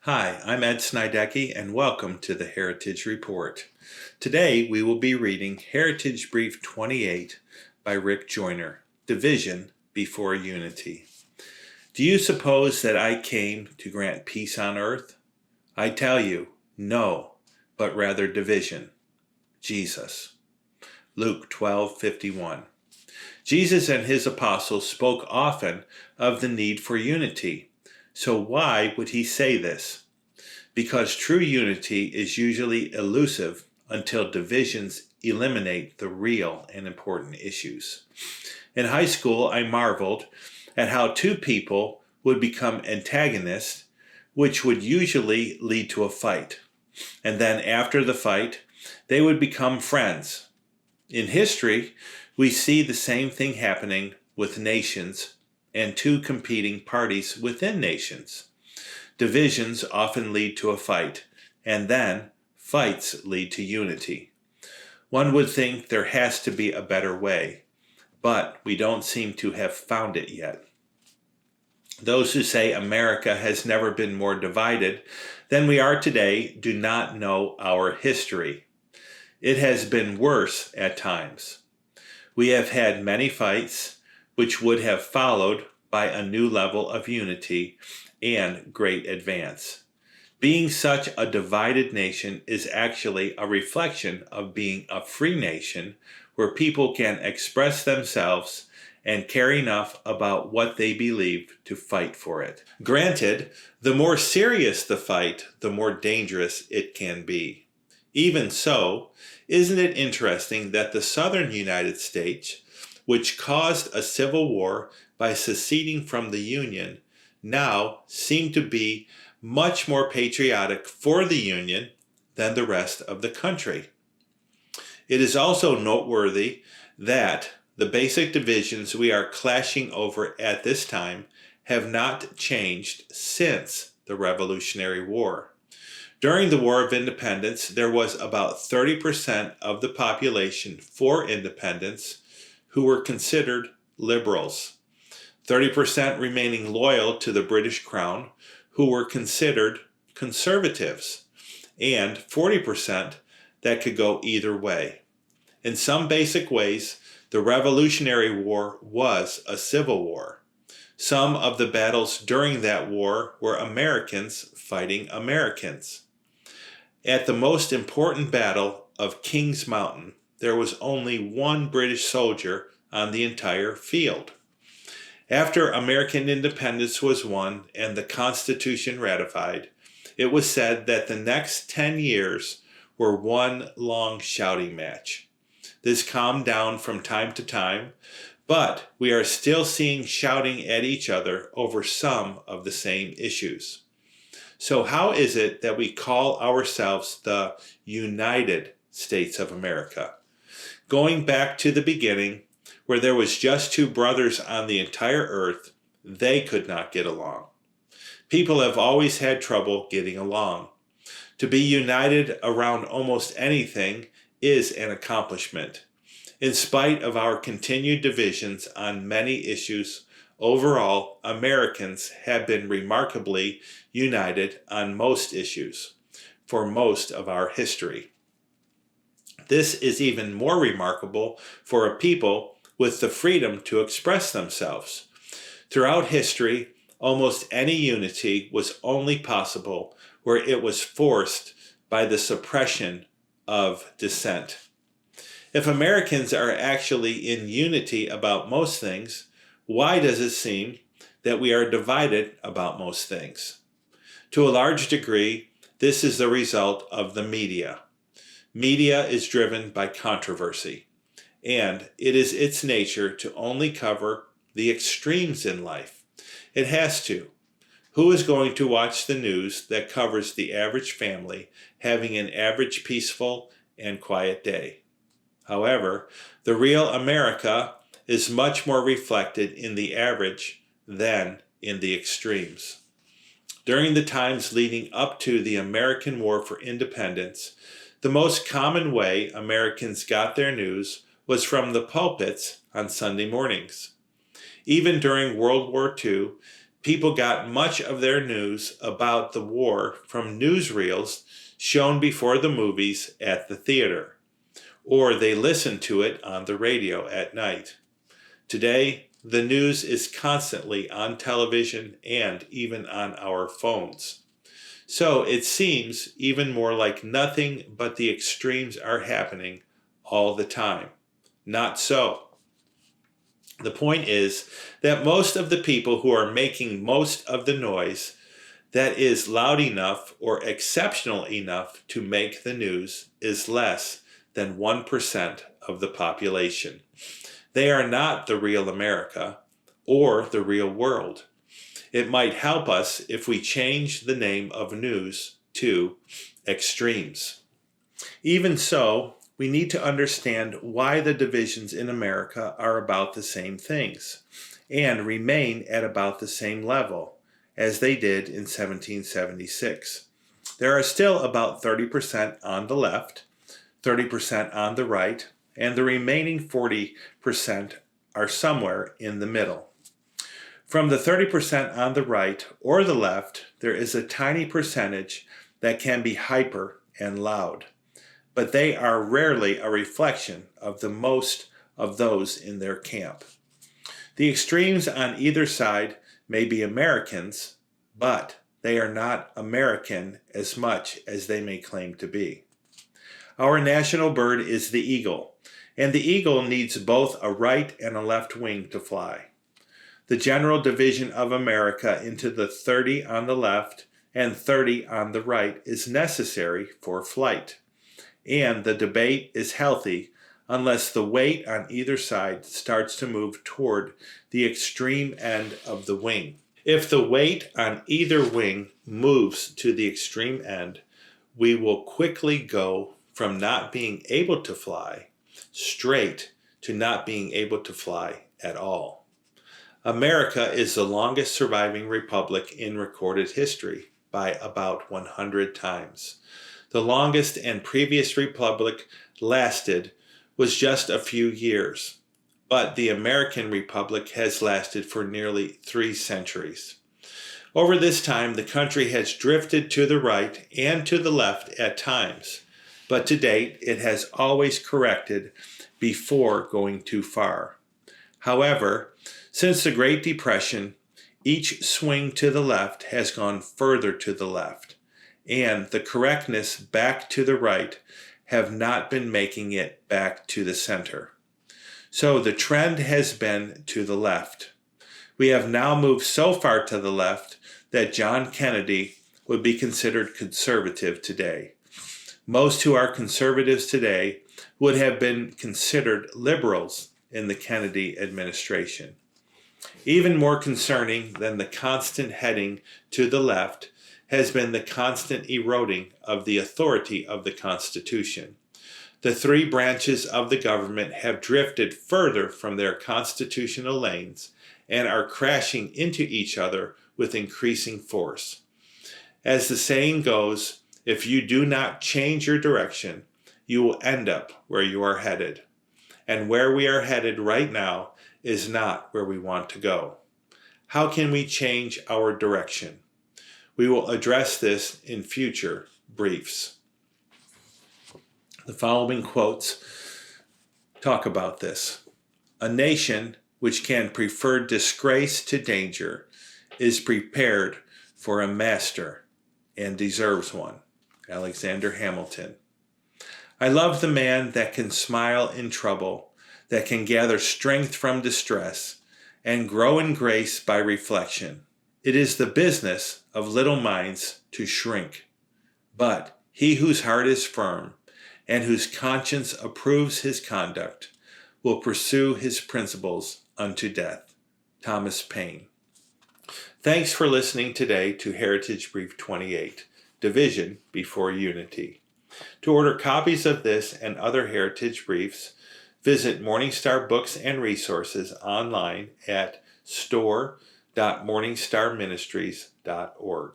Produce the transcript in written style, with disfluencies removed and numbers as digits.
Hi, I'm Ed Snidecki, and welcome to the Heritage Report. Today we will be reading Heritage Brief 28 by Rick Joyner, Division Before Unity. Do you suppose that I came to grant peace on earth? I tell you, no, but rather division. Jesus. Luke 12:51. Jesus and his apostles spoke often of the need for unity. So why would he say this? Because true unity is usually elusive until divisions eliminate the real and important issues. In high school, I marveled at how two people would become antagonists, which would usually lead to a fight. And then after the fight, they would become friends. In history, we see the same thing happening with nations and two competing parties within nations. Divisions often lead to a fight, and then fights lead to unity. One would think there has to be a better way, but we don't seem to have found it yet. Those who say America has never been more divided than we are today do not know our history. It has been worse at times. We have had many fights, which would have followed by a new level of unity and great advance. Being such a divided nation is actually a reflection of being a free nation where people can express themselves and care enough about what they believe to fight for it. Granted, the more serious the fight, the more dangerous it can be. Even so, isn't it interesting that the southern United States, which caused a civil war by seceding from the Union, now seem to be much more patriotic for the Union than the rest of the country? It is also noteworthy that the basic divisions we are clashing over at this time have not changed since the Revolutionary War. During the War of Independence, there was about 30% of the population for independence who were considered liberals, 30% remaining loyal to the British Crown who were considered conservatives, and 40% that could go either way. In some basic ways, the Revolutionary War was a civil war. Some of the battles during that war were Americans fighting Americans. At the most important battle of King's Mountain, there was only one British soldier on the entire field. After American independence was won and the Constitution ratified, it was said that the next 10 years were one long shouting match. This calmed down from time to time, but we are still seeing shouting at each other over some of the same issues. So how is it that we call ourselves the United States of America? Going back to the beginning, where there was just two brothers on the entire earth, they could not get along. People have always had trouble getting along. To be united around almost anything is an accomplishment. In spite of our continued divisions on many issues, overall, Americans have been remarkably united on most issues for most of our history. This is even more remarkable for a people with the freedom to express themselves. Throughout history, almost any unity was only possible where it was forced by the suppression of dissent. If Americans are actually in unity about most things, why does it seem that we are divided about most things? To a large degree, this is the result of the media. Media is driven by controversy, and it is its nature to only cover the extremes in life. It has to. Who is going to watch the news that covers the average family having an average peaceful and quiet day? However, the real America is much more reflected in the average than in the extremes. During the times leading up to the American War for Independence, the most common way Americans got their news was from the pulpits on Sunday mornings. Even during World War II, People got much of their news about the war from newsreels shown before the movies at the theater, or they listened to it on the radio at night. Today, the news is constantly on television and even on our phones. So it seems even more like nothing but the extremes are happening all the time. Not so. The point is that most of the people who are making most of the noise that is loud enough or exceptional enough to make the news is less than 1% of the population. They are not the real America or the real world. It might help us if we change the name of news to extremes. Even so, we need to understand why the divisions in America are about the same things and remain at about the same level as they did in 1776. There are still about 30% on the left, 30% on the right, and the remaining 40% are somewhere in the middle. From the 30% on the right or the left, there is a tiny percentage that can be hyper and loud, but they are rarely a reflection of the most of those in their camp. The extremes on either side may be Americans, but they are not American as much as they may claim to be. Our national bird is the eagle, and the eagle needs both a right and a left wing to fly. The general division of America into the 30 on the left and 30 on the right is necessary for flight. And the debate is healthy unless the weight on either side starts to move toward the extreme end of the wing. If the weight on either wing moves to the extreme end, we will quickly go from not being able to fly straight to not being able to fly at all. America is the longest surviving republic in recorded history by about 100 times. The longest and previous republic lasted was just a few years, but the American Republic has lasted for nearly 3 centuries. Over this time, the country has drifted to the right and to the left at times, but to date, it has always corrected before going too far. However, since the Great Depression, each swing to the left has gone further to the left, and the correctness back to the right have not been making it back to the center. So the trend has been to the left. We have now moved so far to the left that John Kennedy would be considered conservative today. Most who are conservatives today would have been considered liberals in the Kennedy administration. Even more concerning than the constant heading to the left has been the constant eroding of the authority of the Constitution. The 3 branches of the government have drifted further from their constitutional lanes and are crashing into each other with increasing force. As the saying goes, if you do not change your direction, you will end up where you are headed. And where we are headed right now is not where we want to go. How can we change our direction? We will address this in future briefs. The following quotes talk about this. A nation which can prefer disgrace to danger is prepared for a master and deserves one. Alexander Hamilton. I love the man that can smile in trouble, that can gather strength from distress, and grow in grace by reflection. It is the business of little minds to shrink. But he whose heart is firm and whose conscience approves his conduct will pursue his principles unto death. Thomas Paine. Thanks for listening today to Heritage Brief 28, Division Before Unity. To order copies of this and other Heritage Briefs, visit Morningstar Books and Resources online at store.morningstarministries.org.